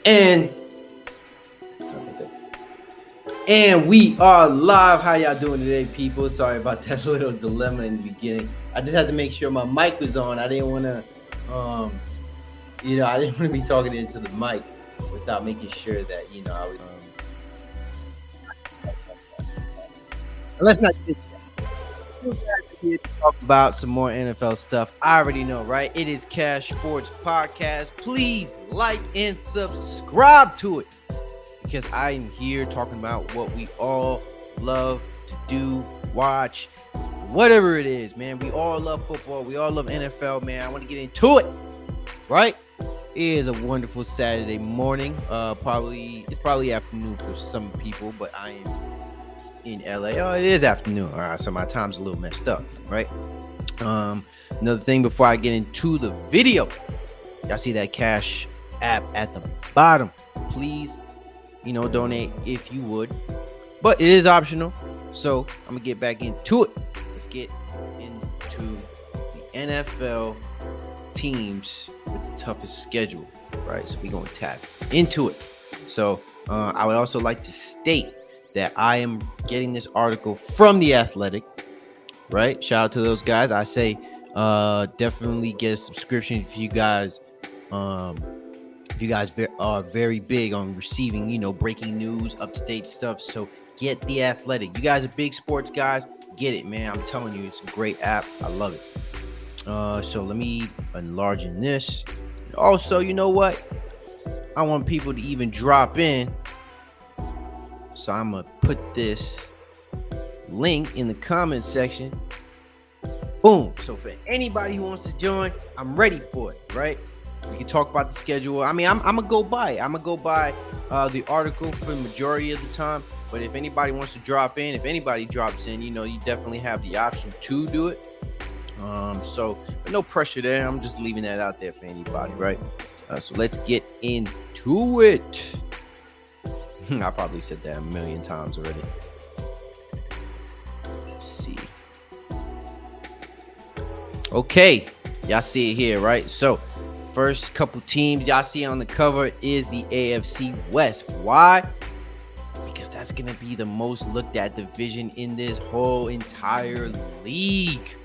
And we are live. How y'all doing today, people? Sorry about that little dilemma in the beginning. I just had to make sure my mic was on. I didn't want to, I didn't want to be talking into the mic without making sure that, I was. Let's not get here to talk about some more NFL stuff. I already know, right? It is Cash Sports Podcast. Please like and subscribe to it, because I'm here talking about what we all love to do, watch, whatever it is, man. We all love football. We all love NFL, man. I want to get into it, right? It is a wonderful Saturday morning. It's probably afternoon for some people, but I am in LA. Oh, it is afternoon. All right, so my time's a little messed up, right? Another thing before I get into the video, y'all see that Cash app at the bottom? Please, donate if you would, but it is optional. So I'm gonna get back into it. Let's get into the NFL teams with the toughest schedule, right? So we're gonna tap into it. So I would also like to state that I am getting this article from The Athletic, right? Shout out to those guys. I say definitely get a subscription if you guys are very big on receiving, breaking news, up-to-date stuff. So get The Athletic. You guys are big sports guys. Get it, man. I'm telling you, it's a great app. I love it. So let me enlarge in this. Also, you know what? I want people to even drop in. So I'm going to put this link in the comment section. Boom. So for anybody who wants to join, I'm ready for it, right? We can talk about the schedule. I mean, I'm gonna go by it. I'm gonna go by the article for the majority of the time. But if anybody wants to drop in, if anybody drops in, you definitely have the option to do it. So but no pressure there. I'm just leaving that out there for anybody, right? So let's get into it. I probably said that a million times already. Let's see. Okay, y'all see it here, right? So first couple teams y'all see on the cover is the AFC West. Why? Because that's going to be the most looked at division in this whole entire league.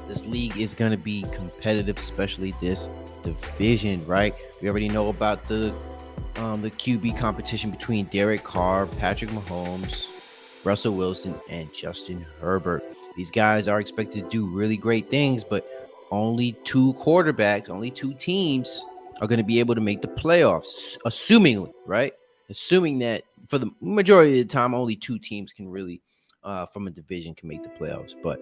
This league is going to be competitive, especially this division, right? We already know about the QB competition between Derek Carr, Patrick Mahomes, Russell Wilson, and Justin Herbert. These guys are expected to do really great things, but only two teams are going to be able to make the playoffs, assumingly, right? Assuming that for the majority of the time, only two teams can really, from a division, can make the playoffs. But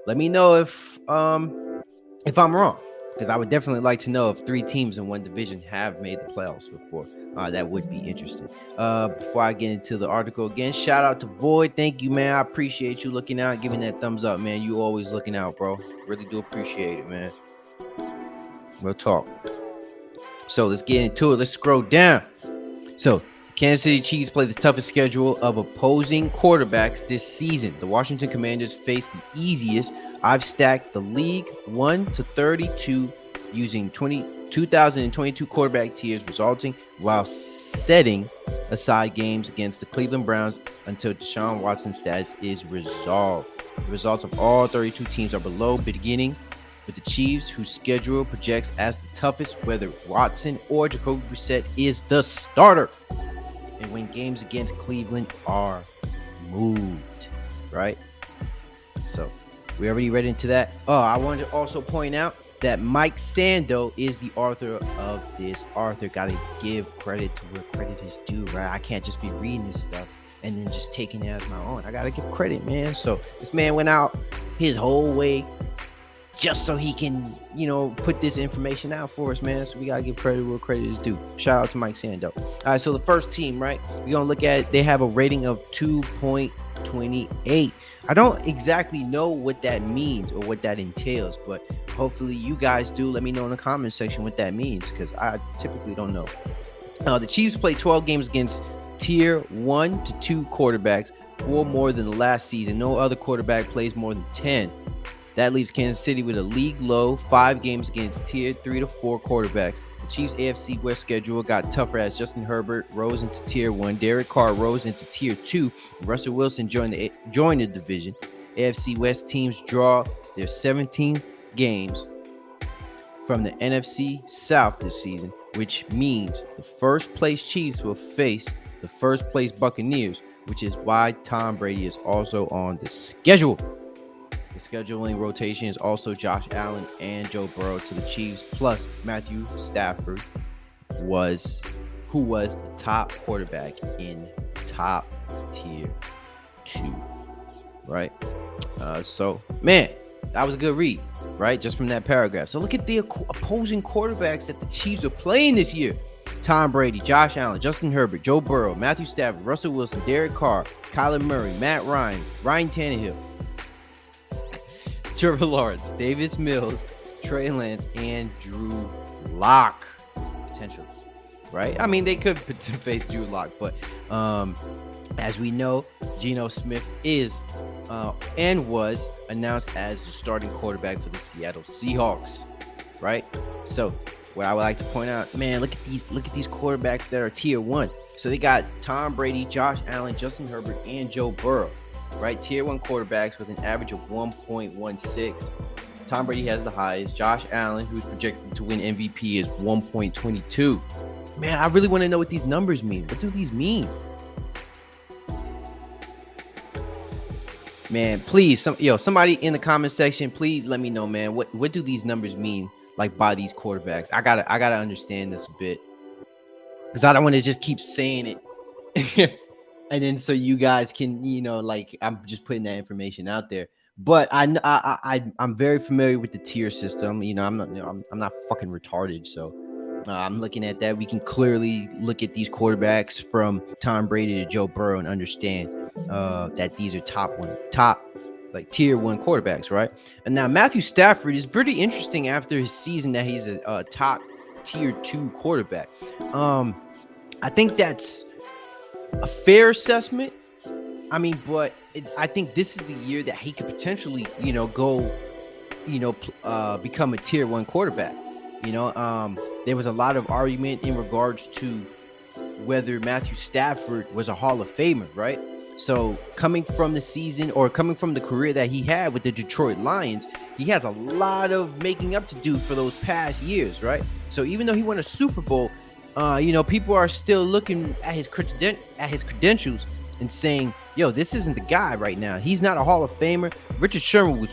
let me know if I'm wrong, because I would definitely like to know if three teams in one division have made the playoffs before. That would be interesting. Before I get into the article again, shout out to Void. Thank you, man. I appreciate you looking out, giving that thumbs up, man. You always looking out, bro. Really do appreciate it, man. Real talk. So let's get into it. Let's scroll down. So Kansas City Chiefs play the toughest schedule of opposing quarterbacks this season. The Washington Commanders face the easiest. I've stacked the league 1 to 32 using 2022 quarterback tiers, resulting while setting aside games against the Cleveland Browns until Deshaun Watson's status is resolved. The results of all 32 teams are below, beginning with the Chiefs, whose schedule projects as the toughest, whether Watson or Jacoby Brissett is the starter, and when games against Cleveland are moved, right? So we already read into that. I wanted to also point out that Mike Sando is the author of this. Arthur, gotta give credit to where credit is due, right? I can't just be reading this stuff and then just taking it as my own. I gotta give credit, man. So this man went out his whole way just so he can, put this information out for us, man. So we gotta give credit where credit is due. Shout out to Mike Sando. All right, so the first team, right? We're gonna look at it. They have a rating of 2.28. I don't exactly know what that means or what that entails, but hopefully you guys do. Let me know in the comment section what that means, because I typically don't know. The Chiefs play 12 games against tier 1 to 2 quarterbacks, 4 more than the last season. No other quarterback plays more than 10. That leaves Kansas City with a league low 5 games against tier 3 to 4 quarterbacks. The Chiefs' AFC West schedule got tougher as Justin Herbert rose into tier 1, Derek Carr rose into tier 2, and Russell Wilson joined the division. AFC West teams draw their 17 games from the NFC South this season, which means the first place Chiefs will face the first place Buccaneers, which is why Tom Brady is also on the schedule. The scheduling rotation is also Josh Allen and Joe Burrow to the Chiefs, plus Matthew Stafford who was the top quarterback in top tier 2, right? So, man, that was a good read, right? Just from that paragraph. So look at the opposing quarterbacks that the Chiefs are playing this year. Tom Brady, Josh Allen, Justin Herbert, Joe Burrow, Matthew Stafford, Russell Wilson, Derek Carr, Kyler Murray, Matt Ryan, Ryan Tannehill, Trevor Lawrence, Davis Mills, Trey Lance, and Drew Lock, potentially, right? I mean, they could face Drew Lock, but as we know, Geno Smith is and was announced as the starting quarterback for the Seattle Seahawks, right? So what I would like to point out, man, look at these quarterbacks that are tier 1. So they got Tom Brady, Josh Allen, Justin Herbert, and Joe Burrow, right? Tier 1 quarterbacks with an average of 1.16. Tom Brady has the highest. Josh Allen, who's projected to win MVP, is 1.22. Man, I really want to know what these numbers mean. What do these mean? Man, please, somebody in the comment section, please let me know, man. What do these numbers mean, like, by these quarterbacks? I gotta understand this a bit, because I don't want to just keep saying it, and then so you guys can, like, I'm just putting that information out there. But I'm very familiar with the tier system. I'm not fucking retarded, so I'm looking at that. We can clearly look at these quarterbacks from Tom Brady to Joe Burrow and understand that these are top like tier 1 quarterbacks, right? And now Matthew Stafford is pretty interesting after his season that he's a top tier 2 quarterback. I think that's a fair assessment. I mean, but I think this is the year that he could potentially, become a tier 1 quarterback. There was a lot of argument in regards to whether Matthew Stafford was a Hall of Famer, right? So coming from the season, or coming from the career that he had with the Detroit Lions, he has a lot of making up to do for those past years, right? So even though he won a Super Bowl, people are still looking at his credentials and saying, yo, this isn't the guy right now. He's not a Hall of Famer. Richard Sherman was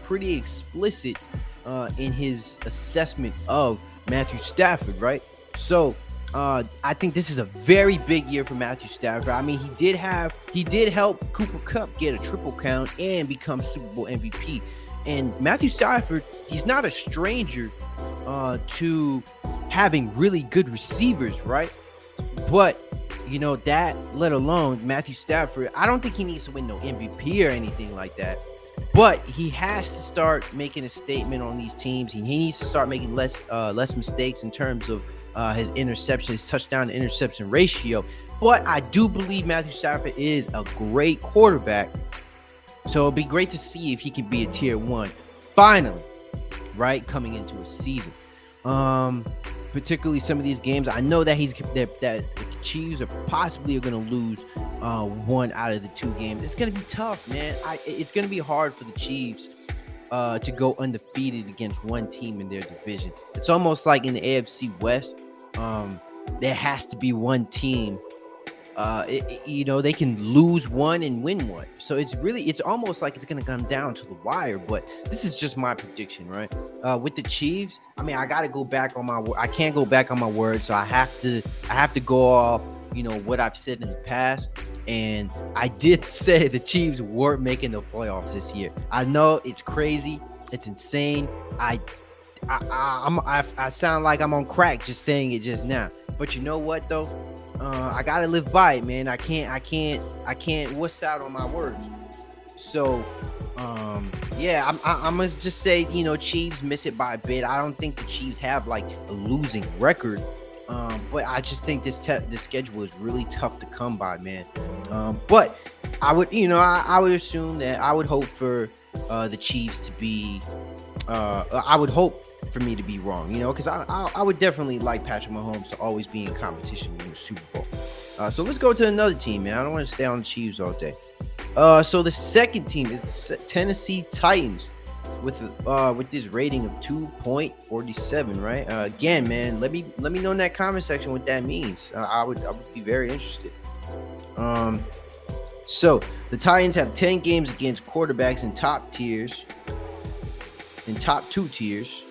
pretty explicit in his assessment of Matthew Stafford, right? So I think this is a very big year for Matthew Stafford. I mean, he did help Cooper Kupp get a triple count and become Super Bowl MVP. And Matthew Stafford, he's not a stranger to having really good receivers, right? But that, let alone Matthew Stafford, I don't think he needs to win no MVP or anything like that. But he has to start making a statement on these teams. He needs to start making less mistakes in terms of his interceptions, touchdown to interception ratio. But I do believe Matthew Stafford is a great quarterback. So it'll be great to see if he can be a tier 1 finally, right, coming into a season. Particularly some of these games, I know that that the Chiefs are possibly going to lose 1 out of the 2 games. It's going to be tough, man. It's going to be hard for the Chiefs to go undefeated against one team in their division. It's almost like in the AFC West, there has to be one team. They can lose 1 and win 1. So it's almost like it's going to come down to the wire. But this is just my prediction, right? With the Chiefs, I mean, I got to go back on my word. I can't go back on my word, so I have to go off, what I've said in the past. And I did say the Chiefs weren't making the playoffs this year. I know it's crazy, it's insane. I sound like I'm on crack just saying it just now. But you know what though? I gotta live by it, man. I can't wuss out on my words. So I'm gonna just say, Chiefs miss it by a bit. I don't think the Chiefs have like a losing record, but I just think this schedule is really tough to come by, man. But I would, I would assume that I would hope for the Chiefs to be. I would hope for me to be wrong, because I would definitely like Patrick Mahomes to always be in competition in the Super Bowl. So let's go to another team, man. I don't want to stay on the Chiefs all day. So the second team is the Tennessee Titans with this rating of 2.47, right? Again, man, let me know in that comment section what that means. I would be very interested. So the Titans have 10 games against quarterbacks in top two tiers,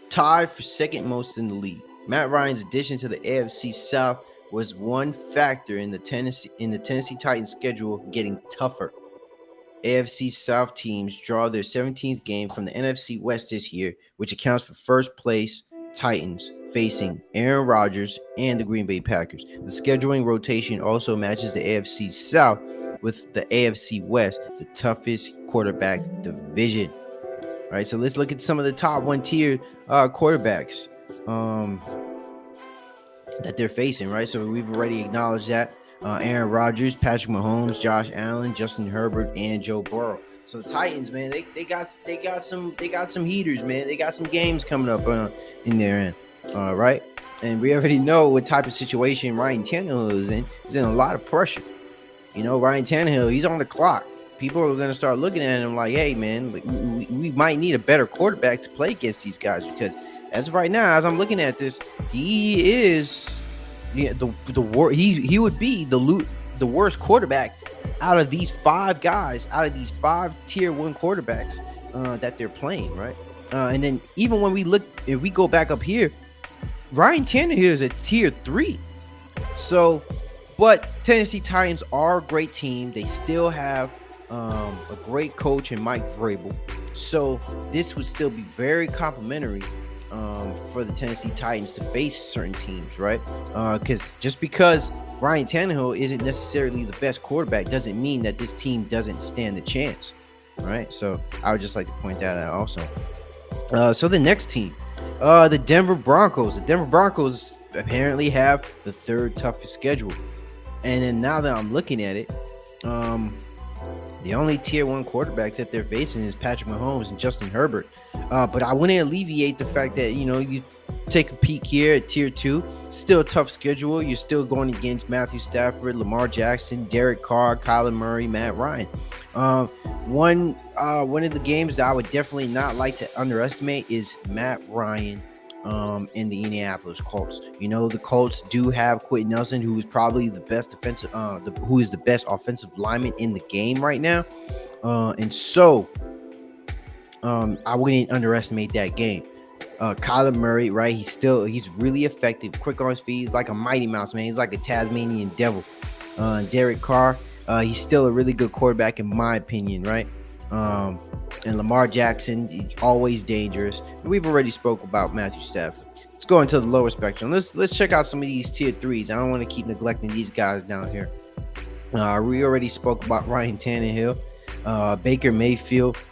tied for second most in the league. Matt Ryan's addition to the AFC South was one factor in the Tennessee Titans schedule getting tougher. AFC South teams draw their 17th game from the NFC West this year, which accounts for first place Titans facing Aaron Rodgers and the Green Bay Packers. The scheduling rotation also matches the AFC South with the AFC West, the toughest quarterback division. All right, so let's look at some of the top one-tier quarterbacks that they're facing, right? So we've already acknowledged that. Aaron Rodgers, Patrick Mahomes, Josh Allen, Justin Herbert, and Joe Burrow. So the Titans, man, they got some heaters, man. They got some games coming up in their end. Right? And we already know what type of situation Ryan Tannehill is in. He's in a lot of pressure. Ryan Tannehill, he's on the clock. People are going to start looking at him like, hey, man, we might need a better quarterback to play against these guys, because as of right now, as I'm looking at this, he is he would be the worst quarterback out of these five guys, out of these five tier 1 quarterbacks that they're playing, right? And then even when if we go back up here, Ryan Tannehill is a tier 3. So, but Tennessee Titans are a great team. They still have a great coach in Mike Vrabel. So this would still be very complimentary for the Tennessee Titans to face certain teams, right? Because just because Ryan Tannehill isn't necessarily the best quarterback doesn't mean that this team doesn't stand a chance, right? So I would just like to point that out also. So the next team, the Denver Broncos. The Denver Broncos apparently have the third toughest schedule. And then now that I'm looking at it, the only tier 1 quarterbacks that they're facing is Patrick Mahomes and Justin Herbert. But I wouldn't alleviate the fact that, you take a peek here at tier 2, still a tough schedule. You're still going against Matthew Stafford, Lamar Jackson, Derek Carr, Kyler Murray, Matt Ryan. One of the games that I would definitely not like to underestimate is Matt Ryan in the Indianapolis Colts. The Colts do have Quentin Nelson, who is probably the best offensive lineman in the game right now. And so I wouldn't underestimate that game. Kyler Murray, right? He's really effective, quick on his feet. He's like a Mighty Mouse, man. He's like a Tasmanian devil. Derek Carr, he's still a really good quarterback in my opinion, right? And Lamar Jackson, always dangerous. We've already spoke about Matthew Stafford. Let's go into the lower spectrum. Let's check out some of these tier 3s. I don't want to keep neglecting these guys down here. We already spoke about Ryan Tannehill, Baker Mayfield.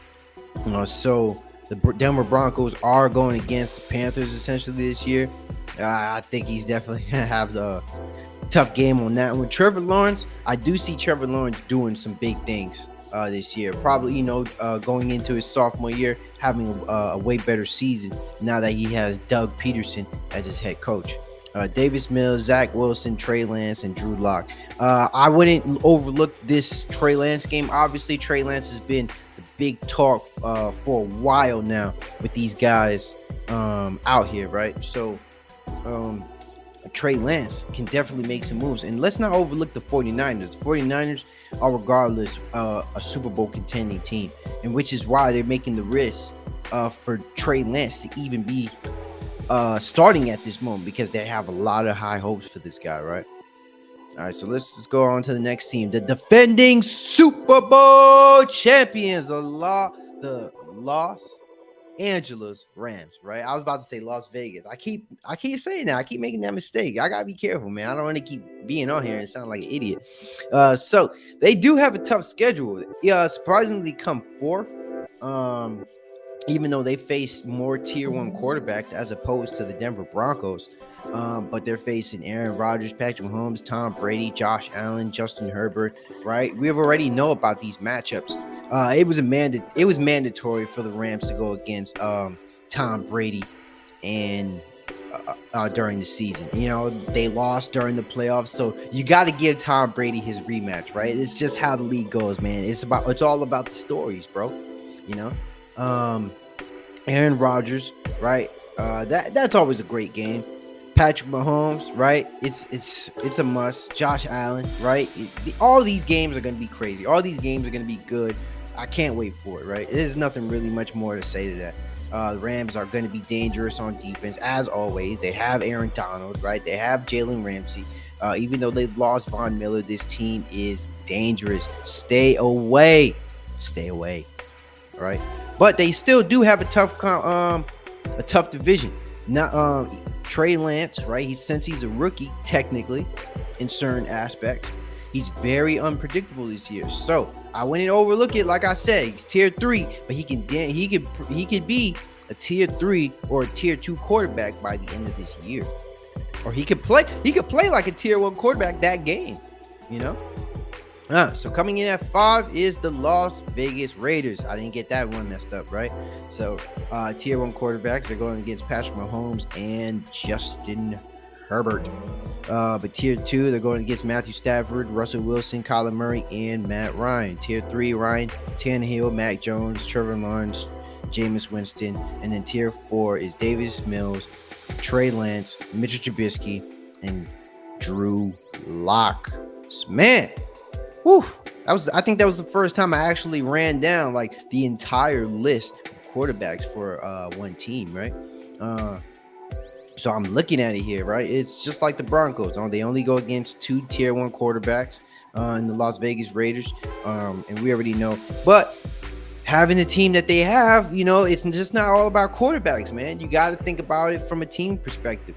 So the Denver Broncos are going against the Panthers essentially this year. I think he's definitely going to have a tough game on that one. Trevor Lawrence, I do see Trevor Lawrence doing some big things this year. Probably, going into his sophomore year, having a way better season now that he has Doug Peterson as his head coach. Davis Mills, Zach Wilson, Trey Lance, and Drew Lock. I wouldn't overlook this Trey Lance game. Obviously, Trey Lance has been the big talk for a while now with these guys out here, right? So Trey Lance can definitely make some moves. And let's not overlook the 49ers. The 49ers are regardless a Super Bowl contending team, and which is why they're making the risk for Trey Lance to even be starting at this moment, because they have a lot of high hopes for this guy, right? All right, so let's go on to the next team, the defending Super Bowl champions, the Los Angeles Rams, right? I was about to say Las Vegas. I keep saying that. I keep making that mistake. I gotta be careful, man. I don't want to keep being on here and sound like an idiot. So they do have a tough schedule. Surprisingly come fourth. Even though they face more tier 1 quarterbacks as opposed to the Denver Broncos. But they're facing Aaron Rodgers, Patrick Mahomes, Tom Brady, Josh Allen, Justin Herbert, right? We already know about these matchups. It was mandatory for the Rams to go against Tom Brady and during the season. You know, they lost during the playoffs, so you got to give Tom Brady his rematch, right? It's just how the league goes, man. It's all about the stories, bro. You know, Aaron Rodgers, right? That's always a great game. Patrick Mahomes, right? It's a must. Josh Allen, right? All these games are going to be crazy. All these games are going to be good. I can't wait for it, right? There's nothing really much more to say to that. The Rams are going to be dangerous on defense, as always. They have Aaron Donald, right? They have Jalen Ramsey. Even though they've lost Von Miller, this team is dangerous. Stay away. Stay away. All right. But they still do have a tough division. Not Trey Lance, right? Since he's a rookie, technically, in certain aspects, he's very unpredictable this year. So I wouldn't overlook it. Like I said, he's tier 3, but he could be a tier 3 or a tier 2 quarterback by the end of this year. Or he could play like a tier 1 quarterback that game, you know? So coming in at 5 is the Las Vegas Raiders. I didn't get that one messed up, right? So tier 1 quarterbacks are going against Patrick Mahomes and Justin Herbert. But tier 2, they're going against Matthew Stafford, Russell Wilson, Kyler Murray, and Matt Ryan. Tier 3, Ryan Tannehill, Mac Jones, Trevor Lawrence, Jameis Winston. And then tier 4 is Davis Mills, Trey Lance, Mitchell Trubisky, and Drew Lock. Man, whew, I think that was the first time I actually ran down like the entire list of quarterbacks for one team, right? So I'm looking at it here, right? It's just like the Broncos. They only go against 2 tier 1 quarterbacks in the Las Vegas Raiders, and we already know. But having the team that they have, you know, it's just not all about quarterbacks, man. You got to think about it from a team perspective.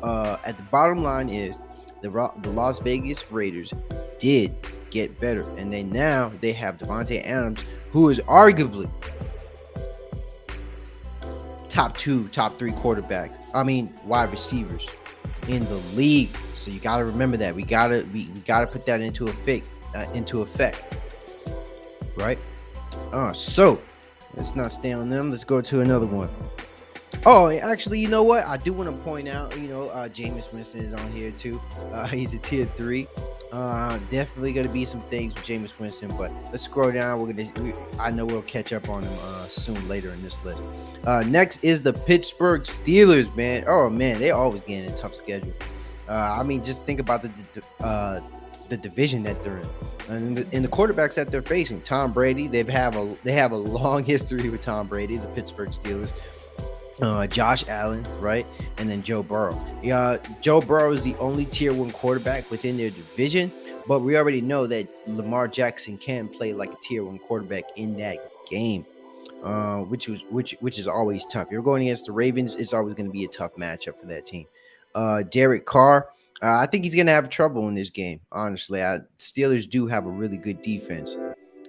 At the bottom line is the Las Vegas Raiders did get better, and now they have Devontae Adams, who is arguably top 3 quarterbacks. I mean, wide receivers in the league. So you got to remember that. We got to put that into effect, right? So let's not stay on them. Let's go to another one. Oh, actually, you know what? I do want to point out, Jameis Winston is on here too. He's a tier 3. Definitely going to be some things with Jameis Winston, but let's scroll down. I know we'll catch up on him soon later in this list. Next is the Pittsburgh Steelers, man. Oh man, they always get a tough schedule. I mean, just think about the division that they're in, and the quarterbacks that they're facing. Tom Brady, they have a long history with Tom Brady, the Pittsburgh Steelers. Josh Allen, right? And then Joe Burrow. Joe Burrow is the only tier 1 quarterback within their division, but we already know that Lamar Jackson can play like a tier 1 quarterback in that game, which is always tough. You're going against the Ravens, it's always going to be a tough matchup for that team. Derek Carr, I think he's going to have trouble in this game, honestly. Steelers do have a really good defense.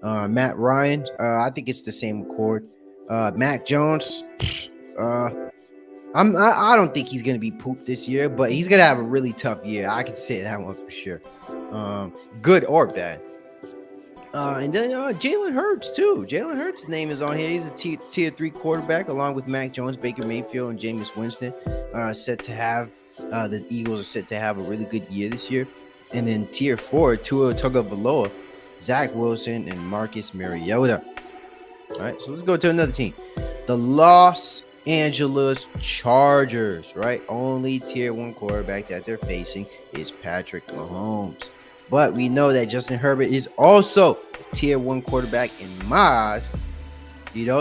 Matt Ryan, I think it's the same accord. Mac Jones, I don't think he's gonna be pooped this year, but he's gonna have a really tough year. I can say that one for sure. Good or bad. And then Jalen Hurts too. Jalen Hurts' name is on here. He's a tier 3 quarterback along with Mac Jones, Baker Mayfield, and Jameis Winston. The Eagles are set to have a really good year this year. And then tier 4, Tua Tagovailoa, Zach Wilson, and Marcus Mariota. All right, so let's go to another team. The Los Angeles Chargers, right? Only tier 1 quarterback that they're facing is Patrick Mahomes. But we know that Justin Herbert is also a tier 1 quarterback in my eyes.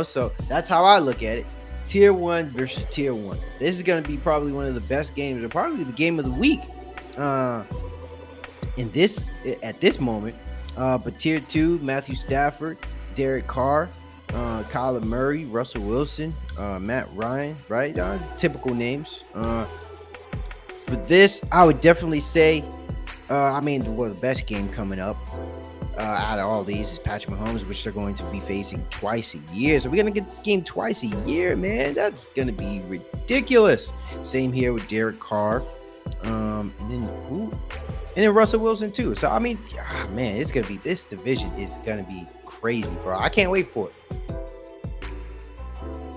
So that's how I look at it. Tier 1 versus tier 1. This is going to be probably one of the best games, or probably the game of the week at this moment. But tier 2, Matthew Stafford, Derek Carr, Kyler Murray, Russell Wilson, Matt Ryan, right? Typical names. For this, I would definitely say, the best game coming up out of all these is Patrick Mahomes, which they're going to be facing twice a year. So we're going to get this game twice a year, man. That's going to be ridiculous. Same here with Derek Carr. And then Russell Wilson too. So, this division is going to be crazy, bro. I can't wait for it.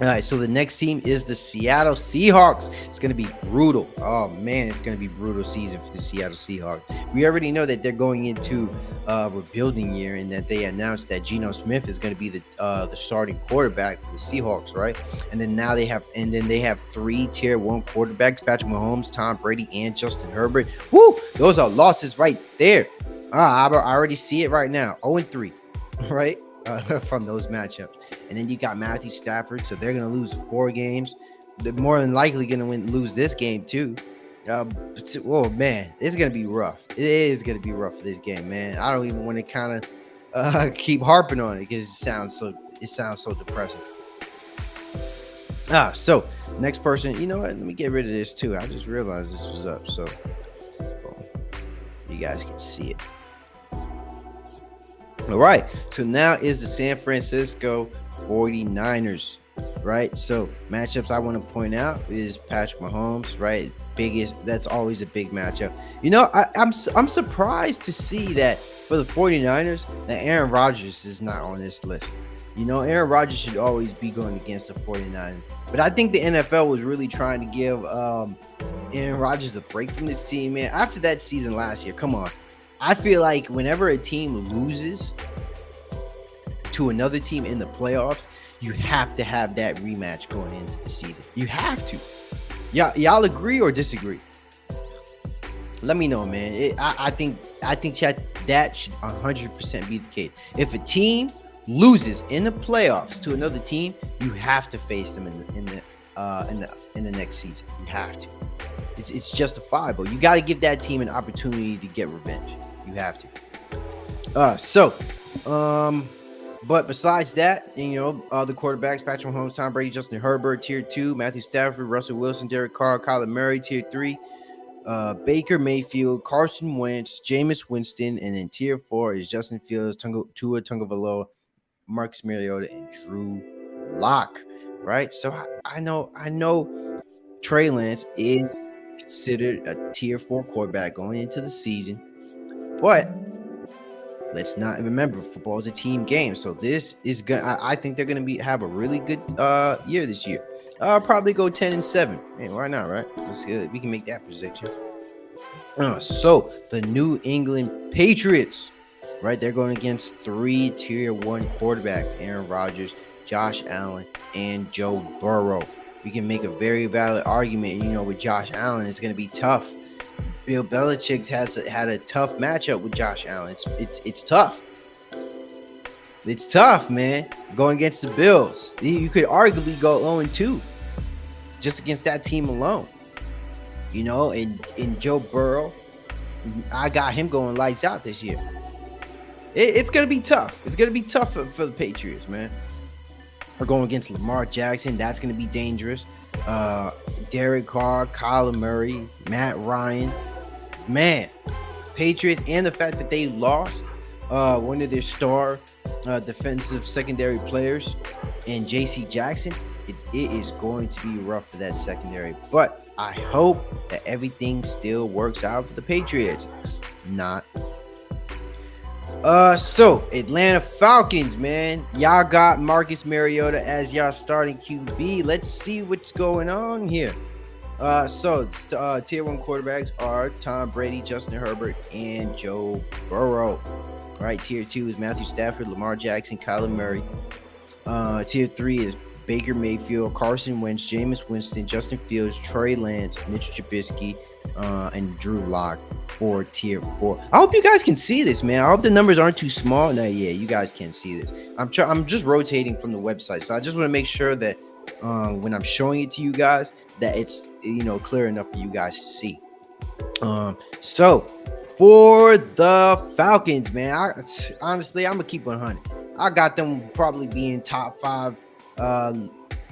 All right, so the next team is the Seattle Seahawks. It's going to be brutal. Oh, man, it's going to be brutal season for the Seattle Seahawks. We already know that they're going into a rebuilding year and that they announced that Geno Smith is going to be the starting quarterback for the Seahawks, right? And then they have 3 tier 1 quarterbacks, Patrick Mahomes, Tom Brady, and Justin Herbert. Woo! Those are losses right there. I already see it right now. 0-3, right? From those matchups. And then you got Matthew Stafford, so they're going to lose 4 games. They're more than likely going to lose this game too. Oh man, it's going to be rough. It is going to be rough for this game, man. I don't even want to kind of keep harping on it because it sounds so depressing. So next person, you know what? Let me get rid of this too. I just realized this was up, so you guys can see it. All right, so now is the San Francisco 49ers, right? So matchups I want to point out is Patrick Mahomes, right? That's always a big matchup. You know, I'm surprised to see that for the 49ers that Aaron Rodgers is not on this list. You know, Aaron Rodgers should always be going against the 49ers. But I think the NFL was really trying to give Aaron Rodgers a break from this team, man. After that season last year, come on. I feel like whenever a team loses to another team in the playoffs, you have to have that rematch going into the season. You have to. Y'all agree or disagree? Let me know, man. I think chat, that should 100% be the case. If a team loses in the playoffs to another team, you have to face them in the next season. You have to. It's justifiable. You got to give that team an opportunity to get revenge. You have to. But besides that, you know, the quarterbacks, Patrick Mahomes, Tom Brady, Justin Herbert, tier 2, Matthew Stafford, Russell Wilson, Derek Carr, Kyler Murray, tier 3, Baker Mayfield, Carson Wentz, Jameis Winston, and then tier 4 is Justin Fields, Tua Tagovailoa, Marcus Mariota, and Drew Lock, right? So I know Trey Lance is considered a tier 4 quarterback going into the season. But let's not remember, football is a team game. So this is good. I think they're going to have a really good year this year. I'll probably go 10-7. Hey, why not, right? Let's we can make that prediction. So the New England Patriots, right? They're going against 3 tier 1 quarterbacks: Aaron Rodgers, Josh Allen, and Joe Burrow. We can make a very valid argument. You know, with Josh Allen, it's going to be tough. Bill Belichick had a tough matchup with Josh Allen. It's tough. It's tough, man. Going against the Bills, you could arguably go 0-2 just against that team alone. You know, and Joe Burrow, I got him going lights out this year. It's gonna be tough. It's gonna be tough for the Patriots, man. We're going against Lamar Jackson. That's gonna be dangerous. Derek Carr, Kyler Murray, Matt Ryan. Man, Patriots, and the fact that they lost one of their star defensive secondary players in J.C. Jackson, it is going to be rough for that secondary. But I hope that everything still works out for the Patriots. It's not. So Atlanta Falcons, man, y'all got Marcus Mariota as y'all starting QB. Let's see what's going on here. So tier 1 quarterbacks are Tom Brady, Justin Herbert, and Joe Burrow. Right, tier 2 is Matthew Stafford, Lamar Jackson, Kyler Murray. Tier 3 is Baker Mayfield, Carson Wentz, Jameis Winston, Justin Fields, Trey Lance, Mitch Trubisky, and Drew Lock for tier 4. I hope you guys can see this, man. I hope the numbers aren't too small. No, yeah, you guys can see this. I'm just rotating from the website, so I just want to make sure that when I'm showing it to you guys, that it's, you know, clear enough for you guys to see. So for the Falcons, man, honestly, I'm gonna keep 100. I got them probably being top 5.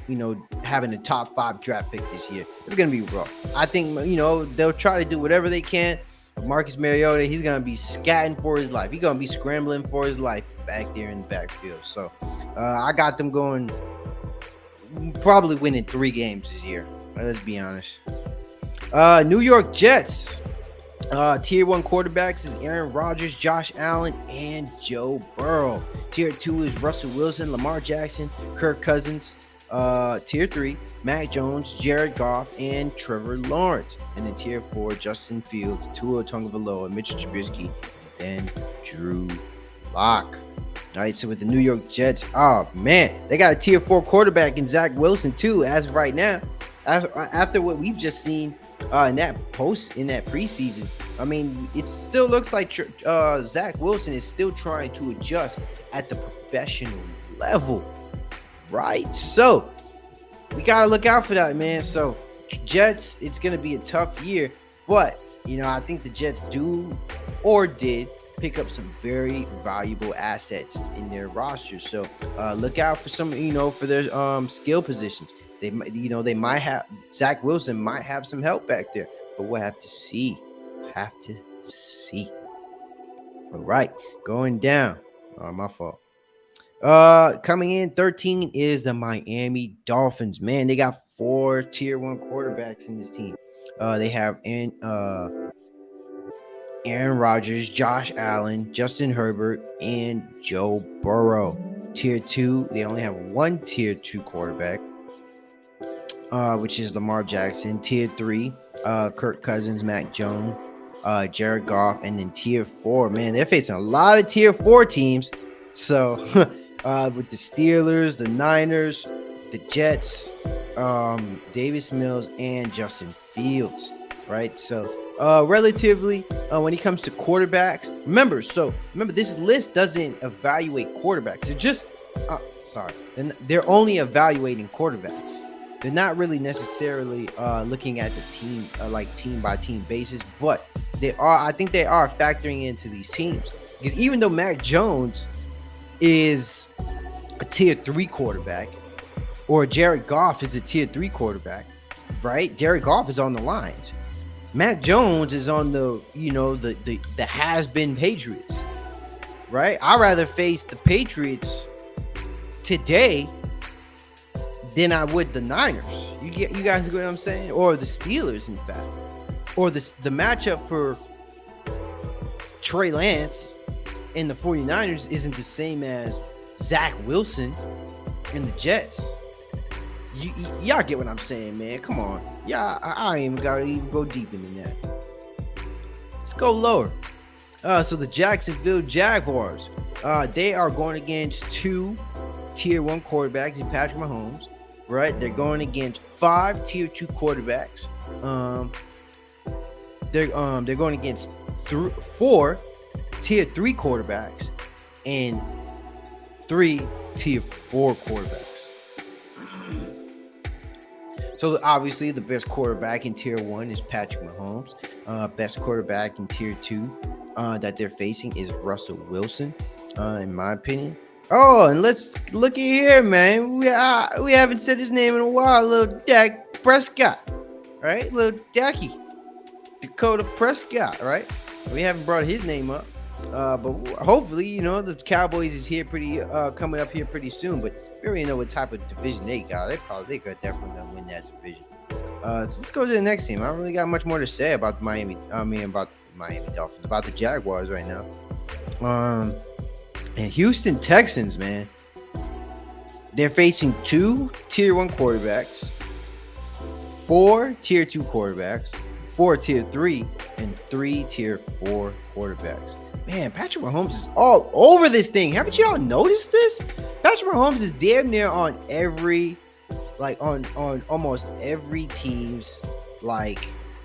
You know, having a top 5 draft pick this year. It's gonna be rough. I think, you know, they'll try to do whatever they can. Marcus Mariota, he's gonna be scatting for his life. He's gonna be scrambling for his life back there in the backfield. So I got them going, probably winning 3 games this year. Let's be honest. New York Jets. Tier 1 quarterbacks is Aaron Rodgers, Josh Allen, and Joe Burrow. Tier 2 is Russell Wilson, Lamar Jackson, Kirk Cousins. Tier 3, Mac Jones, Jared Goff, and Trevor Lawrence. And then Tier 4, Justin Fields, Tua Tagovailoa, Mitchell Trubisky, and Drew Lock. All right, so with the New York Jets, oh man, they got a Tier 4 quarterback in Zach Wilson too, as of right now. After what we've just seen in that preseason, I mean, it still looks like Zach Wilson is still trying to adjust at the professional level, right? So we gotta look out for that, man. So Jets, it's gonna be a tough year, but I think the Jets do or did pick up some very valuable assets in their roster. So look out for some, for their skill positions. They might have Zach Wilson might have some help back there, but we'll have to see. All right, going down. My fault. Coming in 13 is the Miami Dolphins. Man, they got 4 Tier 1 quarterbacks in this team. They have Aaron Rodgers, Josh Allen, Justin Herbert, and Joe Burrow. Tier 2, they only have 1 Tier 2 quarterback, which is Lamar Jackson. Tier 3, Kirk Cousins, Mac Jones, Jared Goff. And then Tier 4, man, they're facing a lot of Tier 4 teams. So with the Steelers, the Niners, the Jets, Davis Mills, and Justin Fields, right? So relatively, when it comes to quarterbacks, remember, this list doesn't evaluate quarterbacks. They're just, they're only evaluating quarterbacks. They're not really necessarily looking at the team, like team by team basis, but I think they are factoring into these teams, because even though Mac Jones is a Tier 3 quarterback, or Jared Goff is a Tier 3 quarterback, right? Jared Goff is on the Lions. Mac Jones is on the has-been Patriots, right? I'd rather face the Patriots today than I would the Niners. You guys get what I'm saying? Or the Steelers, in fact. Or the matchup for Trey Lance and the 49ers isn't the same as Zach Wilson and the Jets. Y'all get what I'm saying, man. Come on. Yeah, I ain't even gotta even go deep into that. Let's go lower. So the Jacksonville Jaguars, they are going against 2 Tier 1 quarterbacks in Patrick Mahomes, right? They're going against 5 Tier 2 quarterbacks. They're going against 4 Tier 3 quarterbacks and 3 Tier 4 quarterbacks. So obviously the best quarterback in Tier 1 is Patrick Mahomes. Best quarterback in Tier 2 that they're facing is Russell Wilson, in my opinion. Oh, and let's look at here, man. We haven't said his name in a while. Little Dak Prescott, right? Little Dacky, Dakota Prescott, right? We haven't brought his name up, but hopefully, the Cowboys is here coming up here pretty soon. But we already know what type of division they got. They could definitely gonna win that division. So let's go to the next team. I don't really got much more to say about about the Miami Dolphins, about the Jaguars right now. And Houston Texans, man, they're facing 2 Tier 1 quarterbacks, 4 Tier 2 quarterbacks, 4 Tier 3, and 3 Tier 4 quarterbacks. Man, Patrick Mahomes is all over this thing. Haven't y'all noticed this? Patrick Mahomes is damn near on on almost every team's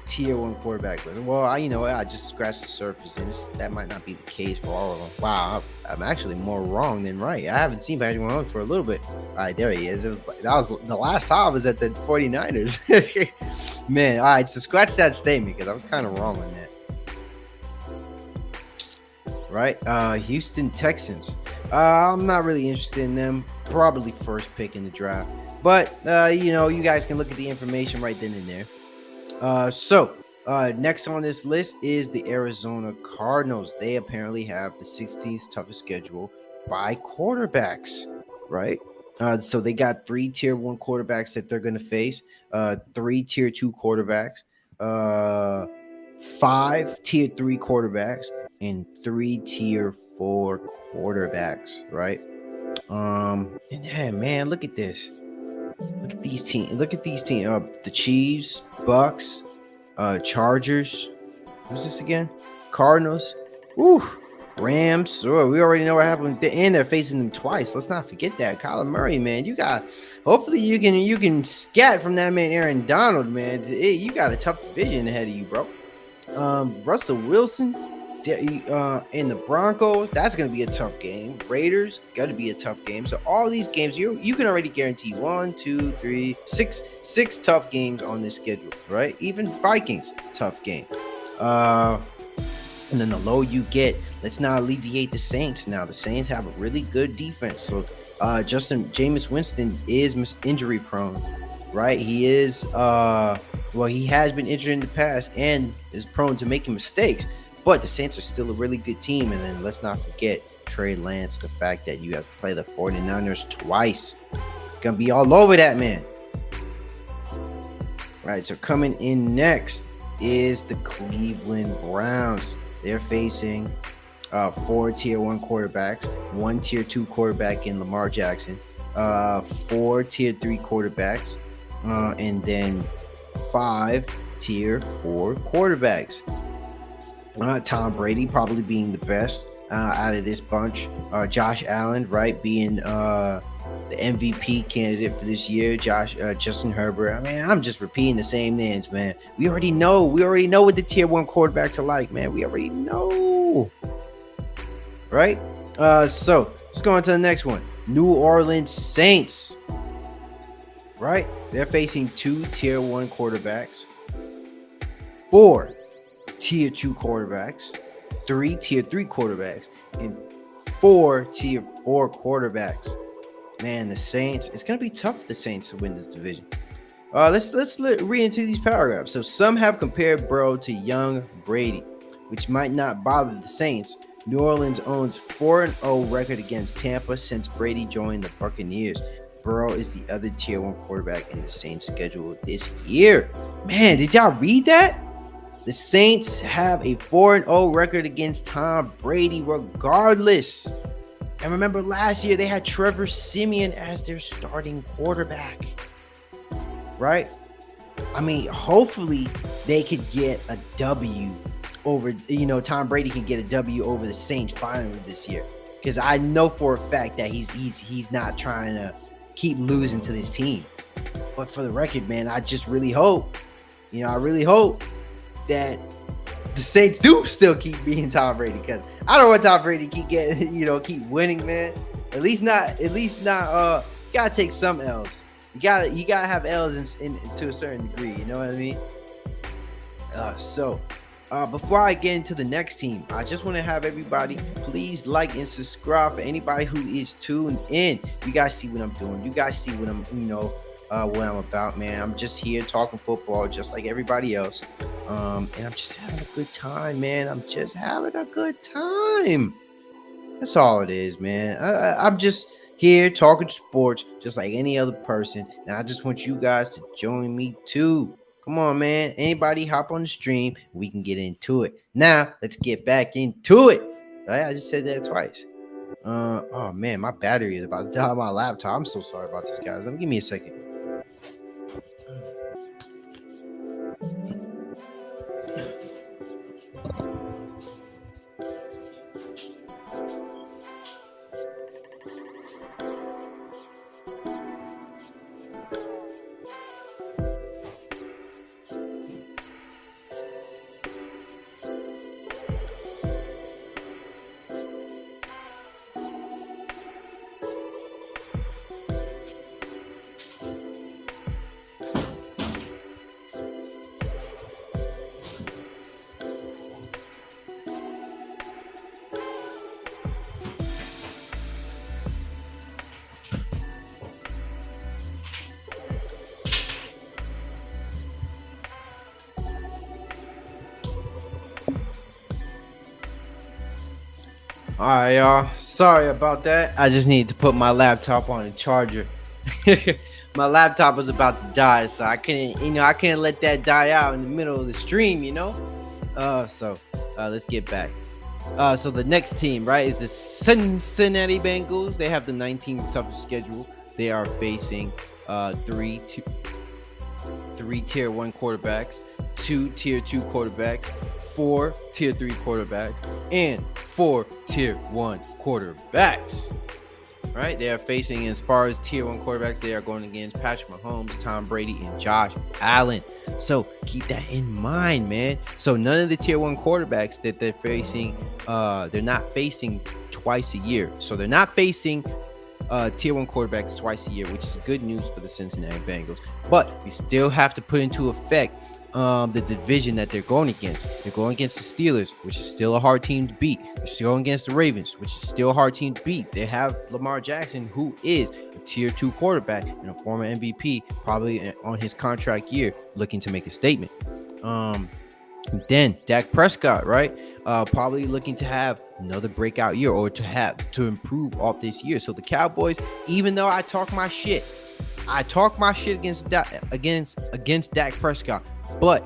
Tier 1 quarterback list. Well, I just scratched the surface, and that might not be the case for all of them. Wow, I'm actually more wrong than right. I haven't seen Patrick Mahomes for a little bit. All right, there he is. That was the last time I was at the 49ers. Man, all right, so scratch that statement, because I was kind of wrong on that. Right, Houston Texans. I'm not really interested in them. Probably first pick in the draft, but you guys can look at the information right then and there. So next on this list is the Arizona Cardinals. They apparently have the 16th toughest schedule by quarterbacks, right? So they got 3 Tier 1 quarterbacks that they're going to face, 3 Tier 2 quarterbacks, 5 tier 3 quarterbacks and 3 tier 4 quarterbacks, right? And yeah, man, look at this. Look at these teams. Look at these teams. The Chiefs, Bucks, Chargers. Who's this again? Cardinals. Woo. Rams. Oh, we already know what happened. And they're facing them twice. Let's not forget that. Kyler Murray, man. Hopefully you can scat from that man, Aaron Donald, man. You got a tough division ahead of you, bro. Russell Wilson and the Broncos, that's going to be a tough game. Raiders, got to be a tough game. So all these games, you can already guarantee 6 tough games on this schedule, right? Even Vikings, tough game. And then the low you get, let's not alleviate the Saints. Now the Saints have a really good defense. So Jameis Winston is injury prone, right? He is he has been injured in the past and is prone to making mistakes. But the Saints are still a really good team. And then let's not forget Trey Lance, the fact that you have to play the 49ers twice. Gonna be all over that, man. Right, so coming in next is the Cleveland Browns. They're facing 4 tier 1 quarterbacks, 1 tier 2 quarterback in Lamar Jackson, 4 tier 3 quarterbacks, and then 5 tier 4 quarterbacks. Tom Brady probably being the best out of this bunch. Josh Allen, right, being the MVP candidate for this year. Justin Herbert. I mean, I'm just repeating the same names, man. We already know what the tier 1 quarterbacks are like, man. We already know, right? So let's go on to the next one. New Orleans Saints, right? They're facing 2 tier 1 quarterbacks, 4 tier 2 quarterbacks, 3 tier 3 quarterbacks, and 4 tier 4 quarterbacks. Man, the Saints, it's going to be tough for the Saints to win this division. Let's read into these paragraphs. So some have compared Burrow to young Brady, which might not bother the Saints. New Orleans owns 4-0 record against Tampa since Brady joined the Buccaneers. Burrow is the other tier 1 quarterback in the Saints schedule this year. Man, did y'all read that? The Saints have a 4-0 record against Tom Brady regardless. And remember last year they had Trevor Siemian as their starting quarterback, right? I mean, hopefully they could get a W over, Tom Brady can get a W over the Saints finally this year. Because I know for a fact that he's not trying to keep losing to this team. But for the record, man, I just really hope, that the Saints do still keep beating Tom Brady, because I don't want Tom Brady to keep winning, man. At least not. You gotta take some L's. You gotta have L's in to a certain degree. You know what I mean? Before I get into the next team, I just want to have everybody please like and subscribe. For anybody who is tuned in, you guys see what I'm doing. You guys see what I'm what I'm about, man. I'm just here talking football just like everybody else. And I'm just having a good time, man. I'm just having a good time. That's all it is, man. I'm just here talking sports just like any other person. And I just want you guys to join me too. Come on, man. Anybody hop on the stream, we can get into it. Now, let's get back into it. Right? I just said that twice. Oh, man, my battery is about to die on my laptop. I'm so sorry about this, guys. Give me a second. All right, y'all. Sorry about that. I just needed to put my laptop on a charger. My laptop was about to die, so I couldn't let that die out in the middle of the stream, Let's get back. So the next team, right, is the Cincinnati Bengals. They have the 19th toughest schedule. They are facing three tier 1 quarterbacks, 2 tier 2 quarterbacks, 4 tier 3 quarterbacks, and 4 tier 1 quarterbacks. Right? They are facing, as far as tier 1 quarterbacks, they are going against Patrick Mahomes, Tom Brady, and Josh Allen. So keep that in mind, man. So none of the tier 1 quarterbacks that they're facing, they're not facing twice a year. So they're not facing tier 1 quarterbacks twice a year, which is good news for the Cincinnati Bengals. But we still have to put into effect the division that they're going against. They're going against the Steelers, which is still a hard team to beat. They're still going against the Ravens, which is still a hard team to beat. They have Lamar Jackson, who is a tier 2 quarterback and a former MVP, probably on his contract year, looking to make a statement. Then Dak Prescott, right? Probably looking to have another breakout year, or to improve off this year. So the Cowboys, even though I talk my shit against Dak Prescott, but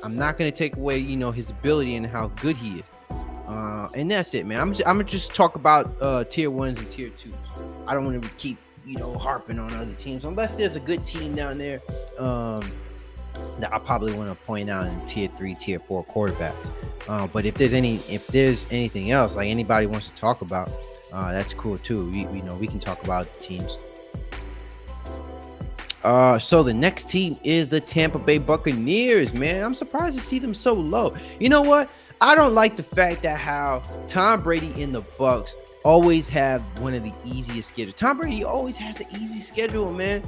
I'm not going to take away, his ability and how good he is. And that's it, man. I'm gonna just talk about tier 1s and tier 2s. I don't want to keep, harping on other teams unless there's a good team down there that I probably want to point out in tier 3, tier 4 quarterbacks. But if there's anything else, like anybody wants to talk about, that's cool too. We can talk about teams. So the next team is the Tampa Bay Buccaneers, man. I'm surprised to see them so low. You know what? I don't like the fact that how Tom Brady and the Bucs always have one of the easiest schedules. Tom Brady always has an easy schedule, man.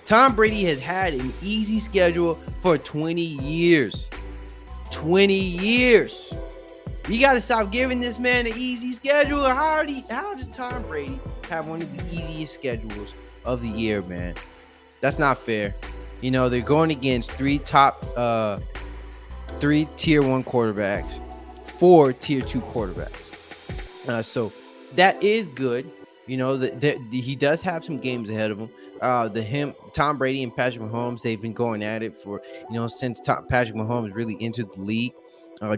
Tom Brady has had an easy schedule for 20 years. 20 years. You got to stop giving this man an easy schedule. How does Tom Brady have one of the easiest schedules of the year, man? That's not fair. They're going against three tier 1 quarterbacks, 4 tier 2 quarterbacks. So that is good. He does have some games ahead of him. Tom Brady and Patrick Mahomes, they've been going at it for, since Patrick Mahomes really entered the league.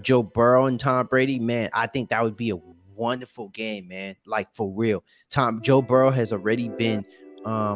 Joe Burrow and Tom Brady, man, I think that would be a wonderful game, man. Like, for real. Joe Burrow has already been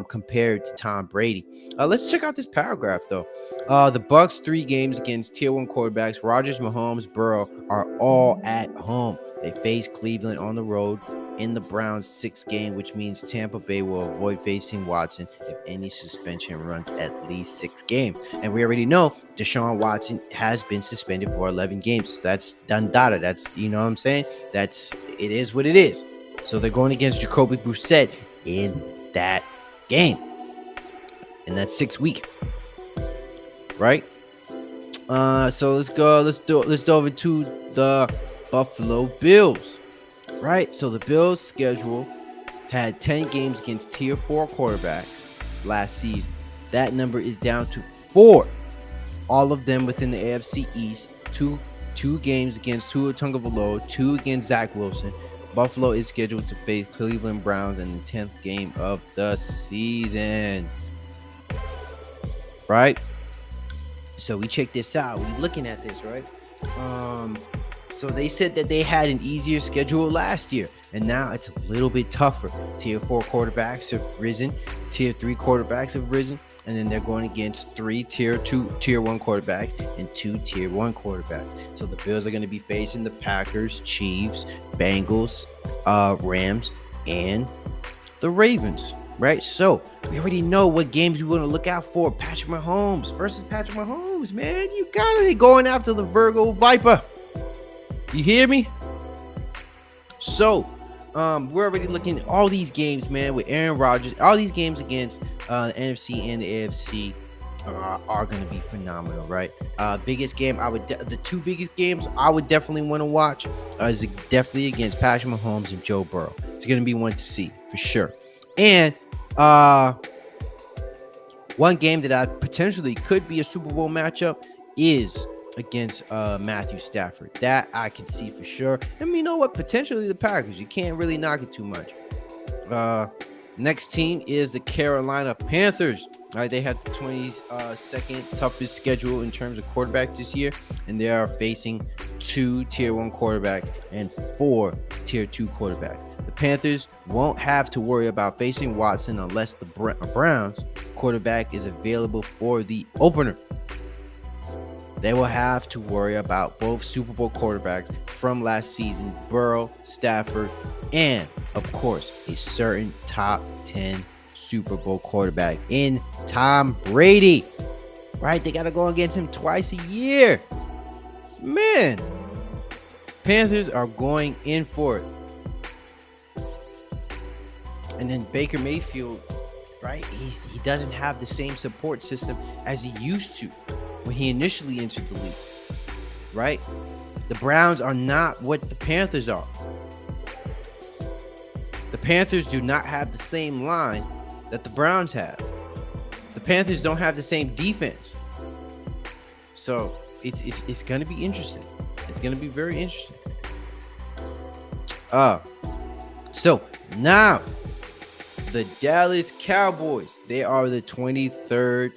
compared to Tom Brady. Let's check out this paragraph though. The Bucs 3 games against tier 1 quarterbacks, Rodgers, Mahomes, Burrow, are all at home. They face Cleveland on the road in the Browns 6th game, which means Tampa Bay will avoid facing Watson if any suspension runs at least 6 games. And we already know Deshaun Watson has been suspended for 11 games. So that's done data. That's, what I'm saying? It is what it is. So they're going against Jacoby Brissett in that game, and that's 6 week, right? So let's dove into the Buffalo Bills, right? So the Bills schedule had 10 games against tier 4 quarterbacks last season. That number is down to 4, all of them within the AFC East. Two games against Tua Tagovailoa, 2 against Zach Wilson. Buffalo is scheduled to face Cleveland Browns in the 10th game of the season. Right? So we check this out. We're looking at this, right? So they said that they had an easier schedule last year, and now it's a little bit tougher. Tier 4 quarterbacks have risen. Tier 3 quarterbacks have risen. And then they're going against 3 tier 1 quarterbacks and 2 tier 1 quarterbacks. So the Bills are going to be facing the Packers, Chiefs, Bengals, Rams, and the Ravens, right? So we already know what games we want to look out for. Patrick Mahomes versus Patrick Mahomes, man. You got to be going after the Virgo Viper. You hear me? So we're already looking at all these games, man, with Aaron Rodgers. All these games against the NFC and the AFC are going to be phenomenal, right? Biggest game, the 2 biggest games I would definitely want to watch is definitely against Patrick Mahomes and Joe Burrow. It's going to be one to see for sure. And one game that I potentially could be a Super Bowl matchup is against Matthew Stafford. That I can see for sure. And you know what? Potentially the Packers. You can't really knock it too much. Next team is the Carolina Panthers. All right, they have the 22nd toughest schedule in terms of quarterbacks this year, and they are facing 2 tier 1 quarterbacks and 4 tier 2 quarterbacks. The Panthers won't have to worry about facing Watson unless the Browns quarterback is available for the opener. They will have to worry about both Super Bowl quarterbacks from last season, Burrow, Stafford, and, of course, a certain top 10 Super Bowl quarterback in Tom Brady. Right? They got to go against him twice a year. Man, Panthers are going in for it. And then Baker Mayfield, right? He doesn't have the same support system as he used to when he initially entered the league, right? The Browns are not what the Panthers are. The Panthers do not have the same line that the Browns have. The Panthers don't have the same defense. So it's going to be interesting. It's going to be very interesting. So now the Dallas Cowboys, they are the 23rd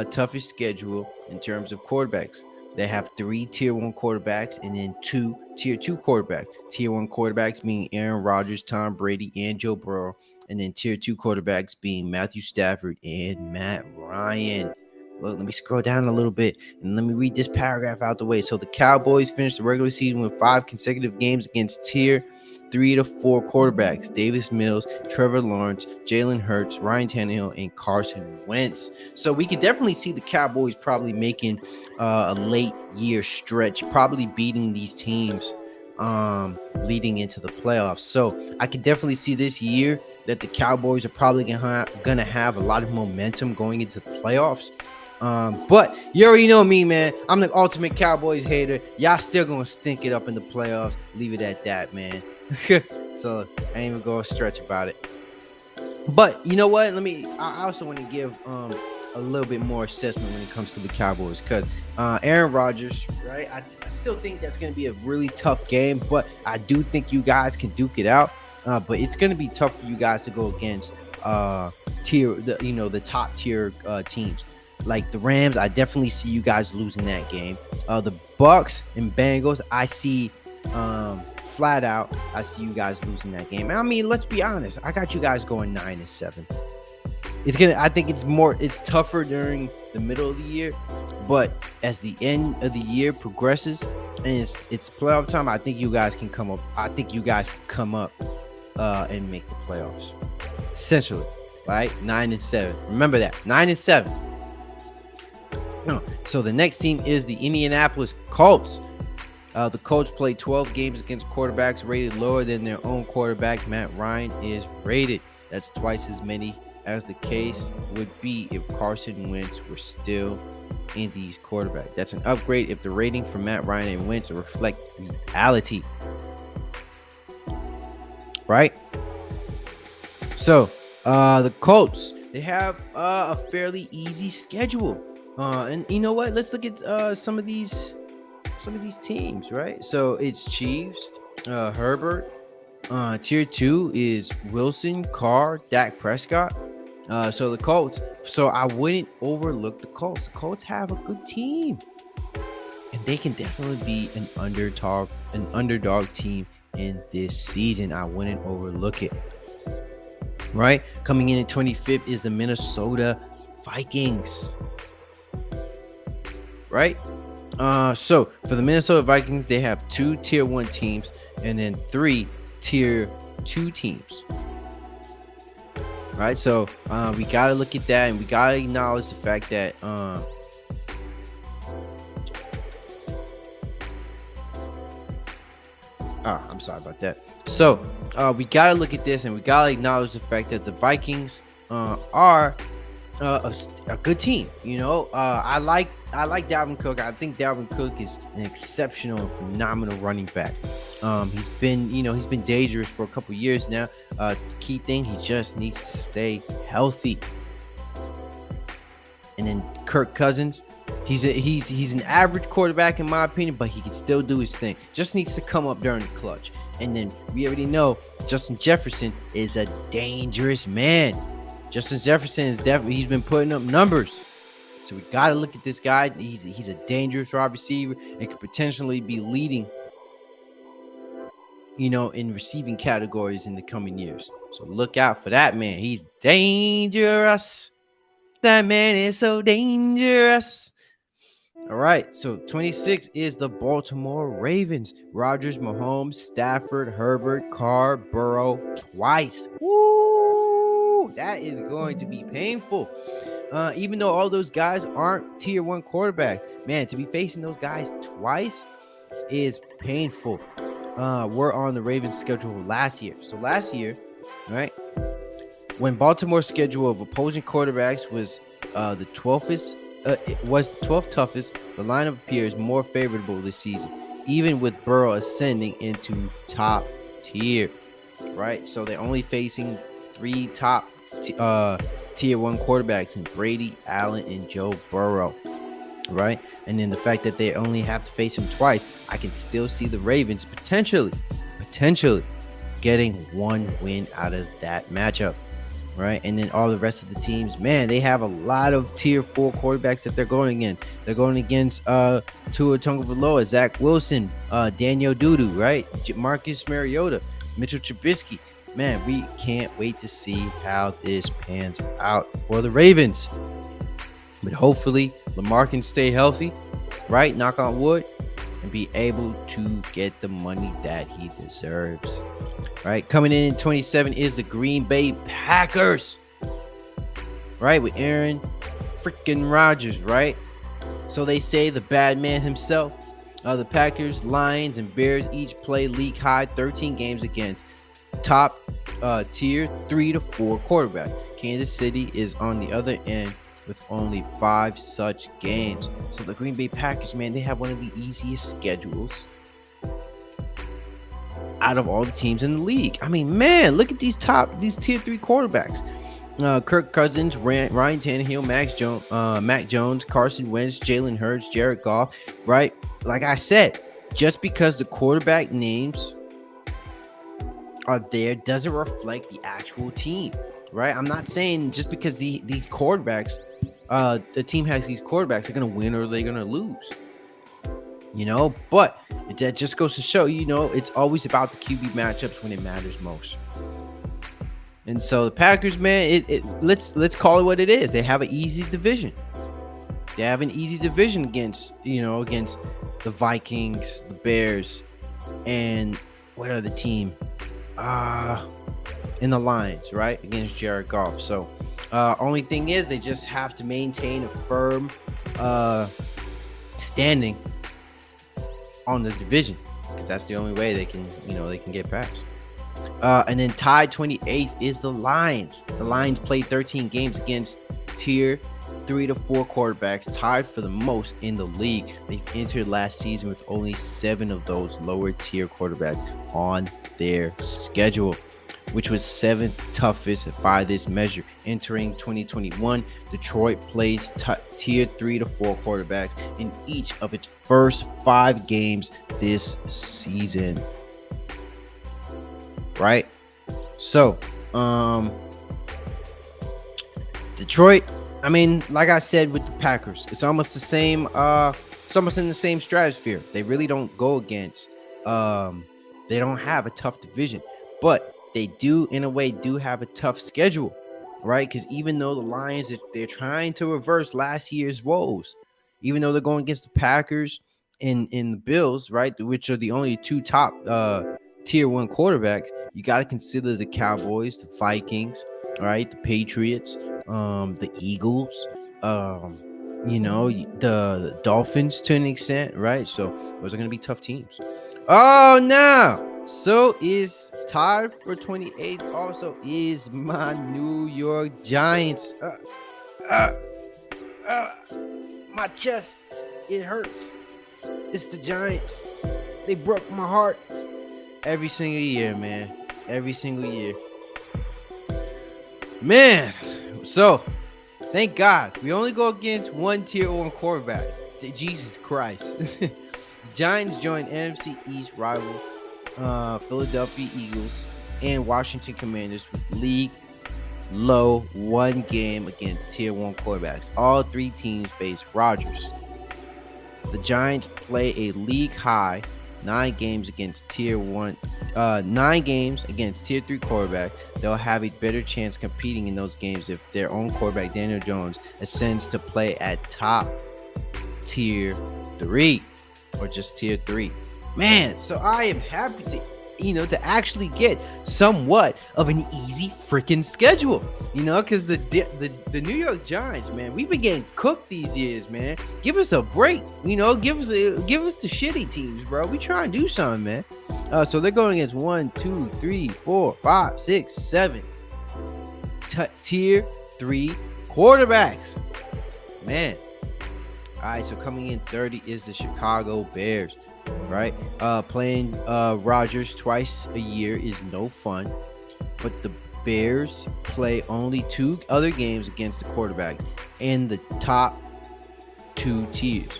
toughest schedule in terms of quarterbacks. They have 3 tier 1 quarterbacks and then 2 tier 2 quarterbacks. Tier 1 quarterbacks being Aaron Rodgers, Tom Brady, and Joe Burrow, and then tier 2 quarterbacks being Matthew Stafford and Matt Ryan. Look, let me scroll down a little bit and let me read this paragraph out the way. So the Cowboys finished the regular season with 5 consecutive games against tier 3 to 4 quarterbacks: Davis Mills, Trevor Lawrence, Jalen Hurts, Ryan Tannehill, and Carson Wentz. So we could definitely see the Cowboys probably making a late year stretch, probably beating these teams leading into the playoffs. So I could definitely see this year that the Cowboys are probably gonna have a lot of momentum going into the playoffs. But you already know me, man. I'm the ultimate Cowboys hater. Y'all still gonna stink it up in the playoffs. Leave it at that, man. So I ain't even go a stretch about it. But you know what? I also want to give a little bit more assessment when it comes to the Cowboys, because Aaron Rodgers, right? I still think that's going to be a really tough game, but I do think you guys can duke it out. But it's going to be tough for you guys to go against the top tier teams like the Rams. I definitely see you guys losing that game. The Bucks and Bengals, I see flat out, I see you guys losing that game. I mean, let's be honest. I got you guys going 9-7. I think it's tougher during the middle of the year, but as the end of the year progresses and it's playoff time, I think you guys can come up. I think you guys can come up and make the playoffs. Essentially, right? 9-7. Remember that. 9-7. So the next team is the Indianapolis Colts. The Colts played 12 games against quarterbacks rated lower than their own quarterback, Matt Ryan, is rated. That's twice as many as the case would be if Carson Wentz were still Indy's quarterback. That's an upgrade if the rating for Matt Ryan and Wentz reflect reality. Right? So, the Colts, they have a fairly easy schedule. And you know what? Let's look at some of these teams, right? So it's Chiefs, Herbert. Tier 2 is Wilson, Carr, Dak Prescott. So the Colts. So I wouldn't overlook the Colts. The Colts have a good team, and they can definitely be an underdog team in this season. I wouldn't overlook it. Right? Coming in at 25th is the Minnesota Vikings. Right? So for the Minnesota Vikings, they have 2 tier 1 teams and then 3 tier 2 teams. Right? So we got to look at that, and we got to acknowledge the fact that I'm sorry about that. So we got to look at this, and we got to acknowledge the fact that the Vikings are a good team. You know, I like Dalvin Cook. I think Dalvin Cook is an exceptional and phenomenal running back. He's been dangerous for a couple years now. Key thing, he just needs to stay healthy. And then Kirk Cousins, He's an average quarterback in my opinion, but he can still do his thing. Just needs to come up during the clutch. And then we already know Justin Jefferson is a dangerous man. Justin Jefferson is definitely, he's been putting up numbers. So we got to look at this guy. He's a dangerous wide receiver and could potentially be leading, in receiving categories in the coming years. So look out for that man. He's dangerous. That man is so dangerous. All right, so 26 is the Baltimore Ravens. Rodgers, Mahomes, Stafford, Herbert, Carr, Burrow twice. Woo! That is going to be painful. Even though all those guys aren't tier 1 quarterbacks, man, to be facing those guys twice is painful. We're on the Ravens schedule last year. So last year, right, when Baltimore's schedule of opposing quarterbacks was the 12th, it was the 12th toughest, the lineup appears more favorable this season, even with Burrow ascending into top tier, right? So they're only facing 3 top tier 1 quarterbacks in Brady, Allen, and Joe Burrow, right? And then the fact that they only have to face him twice, I can still see the Ravens potentially getting 1 win out of that matchup. Right, and then all the rest of the teams, man, they have a lot of tier 4 quarterbacks that they're going against. They're going against Tua Tagovailoa, Zach Wilson, Daniel Dudu, right, Marcus Mariota, Mitchell Trubisky. Man, we can't wait to see how this pans out for the Ravens. But hopefully, Lamar can stay healthy, right? Knock on wood, and be able to get the money that he deserves. Right, coming in 27 is the Green Bay Packers, right, with Aaron freaking Rodgers, right? So they say the bad man himself. The Packers, Lions, and Bears each play league high 13 games against top tier 3 to 4 quarterbacks. Kansas City is on the other end with only 5 such games. So the Green Bay Packers, man, they have one of the easiest schedules out of all the teams in the league. I mean, man, look at these tier 3 quarterbacks. Kirk Cousins, Ryan Tannehill, Mac Jones, Carson Wentz, Jalen Hurts, Jared Goff, right? Like I said, just because the quarterback names are there doesn't reflect the actual team, right? I'm not saying just because the quarterbacks, the team has these quarterbacks, they're going to win or they're going to lose. But that just goes to show, it's always about the QB matchups when it matters most. And so the Packers, man, let's call it what it is. They have an easy division. They have an easy division against the Vikings, the Bears, and what other team? In the Lions, right? Against Jared Goff. So only thing is they just have to maintain a firm standing on the division, because that's the only way they can get past. And then tied 28th is the Lions. The Lions played 13 games against tier 3 to 4 quarterbacks, tied for the most in the league. They entered last season with only 7 of those lower tier quarterbacks on their schedule, which was 7th toughest by this measure. Entering 2021, Detroit plays tier 3 to 4 quarterbacks in each of its first 5 games this season. Right? So, Detroit, I mean, like I said with the Packers, it's almost the same, it's almost in the same stratosphere. They really don't go against, they don't have a tough division, but they do, in a way, have a tough schedule, right? Because even though the Lions, they're trying to reverse last year's woes, even though they're going against the Packers and the Bills, right, which are the only 2 top tier 1 quarterbacks, you got to consider the Cowboys, the Vikings, right, the Patriots, the Eagles, the Dolphins to an extent, right? So those are going to be tough teams. Oh, no. So is tied for 28th also is my New York Giants. My chest, it hurts. It's the Giants. They broke my heart every single year, man. Every single year. Man, so Thank God. We only go against one tier one quarterback. Jesus Christ. The Giants joined NFC East rival Philadelphia Eagles and Washington Commanders with league low one game against tier one quarterbacks. All three teams face Rodgers. The Giants play a league high 9 games against tier 3 quarterback. They'll have a better chance competing in those games if their own quarterback Daniel Jones ascends to play at top tier 3 or just tier 3. Man, so I am happy to actually get somewhat of an easy freaking schedule, because the New York Giants, man, we've been getting cooked these years, man. Give us a break, give us the shitty teams, bro. We try and do something, man. So they're going against 1, 2, 3, 4, 5, 6, 7 tier 3 quarterbacks, man. All right, so coming in 30 is the Chicago Bears. Right, playing Rodgers twice a year is no fun, but the Bears play only 2 other games against the quarterbacks in the top 2 tiers.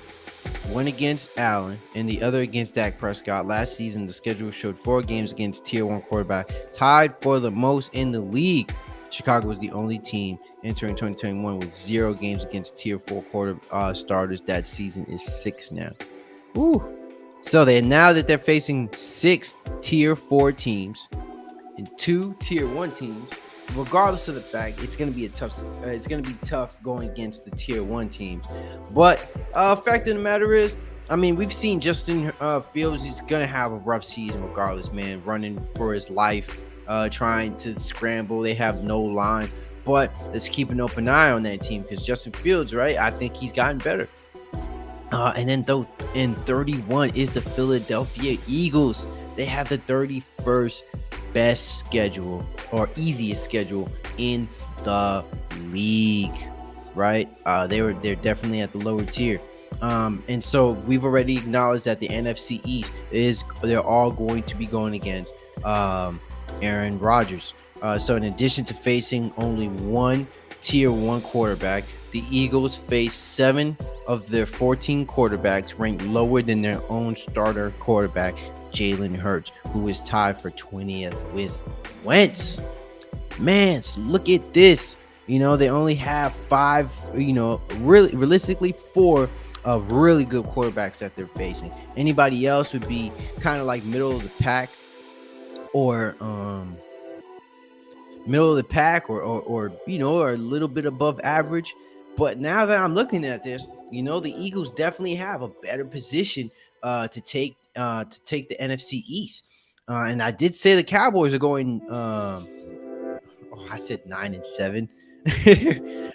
One against Allen and the other against Dak Prescott. Last season, the schedule showed 4 games against tier 1 quarterback, tied for the most in the league. Chicago was the only team entering 2021 with 0 games against tier 4 starters. That season is 6 now. Ooh. So now that they're facing 6 tier 4 teams and 2 tier 1 teams, regardless of the fact, it's going to be tough going against the tier 1 teams. But fact of the matter is, we've seen Justin Fields. He's going to have a rough season regardless, man, running for his life, trying to scramble. They have no line, but let's keep an open eye on that team because Justin Fields, right? I think he's gotten better. And then in 31 is the Philadelphia Eagles. They have the 31st best schedule or easiest schedule in the league, right? They're definitely at the lower tier. And so we've already acknowledged that the NFC East they're all going to be going against Aaron Rodgers. So in addition to facing only one tier 1 quarterback, the Eagles face 7 of their 14 quarterbacks ranked lower than their own starter quarterback, Jalen Hurts, who is tied for 20th with Wentz. Man, so look at this. They only have 5, realistically 4 of really good quarterbacks that they're facing. Anybody else would be kind of like middle of the pack or or a little bit above average. But now that I'm looking at this, the Eagles definitely have a better position to take the NFC East. And I did say the Cowboys are going. I said 9-7.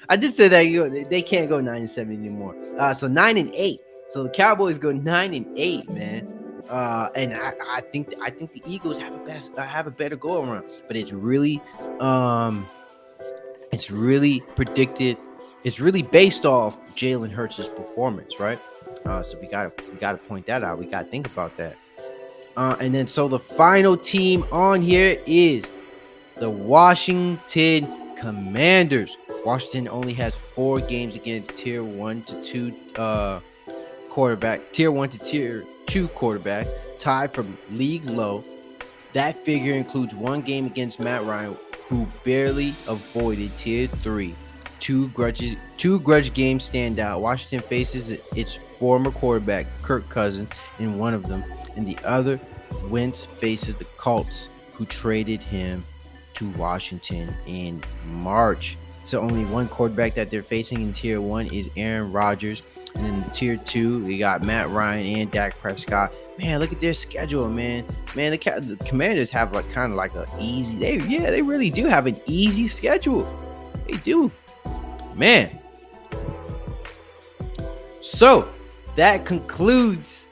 I did say that they can't go 9-7 anymore. So 9-8. So the Cowboys go 9-8, man. And I think the Eagles have a better go around, but it's really predicted. It's really based off Jalen Hurts' performance, right? So we gotta point that out. We gotta think about that. And then so the final team on here is the Washington Commanders. Washington only has 4 games against tier 1 to 2 quarterback, tier 1 to tier 2 quarterback, tied for league low. That figure includes 1 game against Matt Ryan, who barely avoided tier 3. 2 grudge games stand out. Washington faces its former quarterback, Kirk Cousins, in one of them, and the other, Wentz faces the Colts, who traded him to Washington in March. So only 1 quarterback that they're facing in tier 1 is Aaron Rodgers. And then tier 2, we got Matt Ryan and Dak Prescott. Man, look at their schedule, man. Man, the Commanders have kind of like an easy. They really do have an easy schedule. They do, man. So that concludes,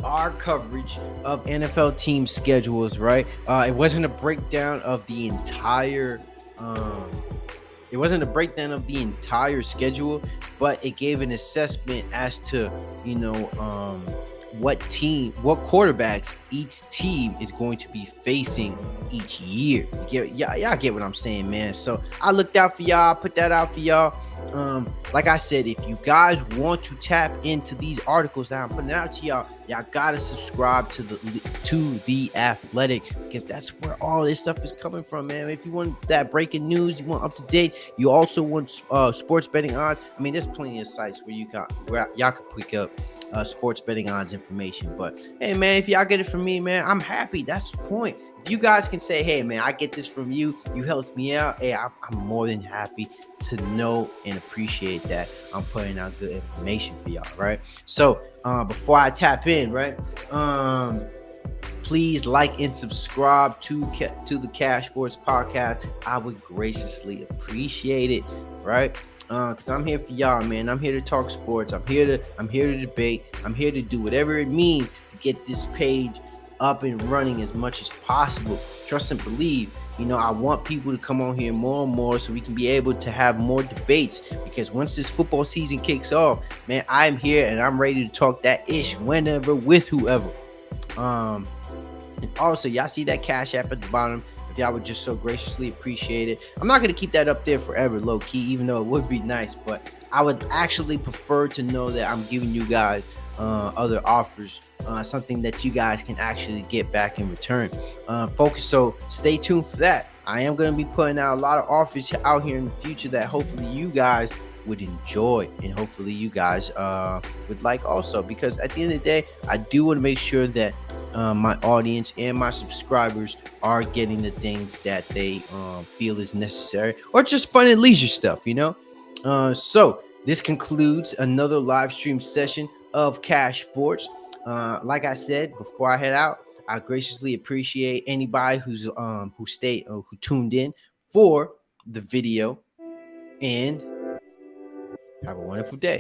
our coverage of NFL team schedules. Right? It wasn't a breakdown of the entire. It wasn't a breakdown of the entire schedule, but it gave an assessment as to, what quarterbacks each team is going to be facing each year. Y'all get what I'm saying, man. So I looked out for y'all, put that out for y'all. Like I said, if you guys want to tap into these articles that I'm putting out to y'all gotta subscribe to the Athletic, because that's where all this stuff is coming from, man. If you want that breaking news, you want up to date, you also want sports betting odds. I mean, there's plenty of sites where y'all can pick up sports betting odds information. But hey, man, if y'all get it from me, man, I'm happy. That's the point. If you guys can say, hey, man, I get this from you, you helped me out, hey, I'm more than happy to know and appreciate that I'm putting out good information for y'all, right? So before I tap in, right, please like and subscribe to the CashSports podcast. I would graciously appreciate it, right? Because I'm here for y'all, man. I'm here to talk sports. I'm here to debate. I'm here to do whatever it means to get this page up and running as much as possible. Trust and believe. I want people to come on here more and more so we can be able to have more debates, because once this football season kicks off, man, I'm here and I'm ready to talk that ish whenever with whoever. And also, y'all see that Cash App at the bottom. If y'all would just so graciously appreciate it. I'm not going to keep that up there forever, low key, even though it would be nice, but I would actually prefer to know that I'm giving you guys other offers, something that you guys can actually get back in return. So stay tuned for that. I am going to be putting out a lot of offers out here in the future that hopefully you guys would enjoy, and hopefully you guys would like also, because at the end of the day, I do want to make sure that my audience and my subscribers are getting the things that they feel is necessary, or just fun and leisure stuff, so this concludes another live stream session of CashSports. Like I said before I head out, I graciously appreciate anybody who tuned in for the video, and have a wonderful day.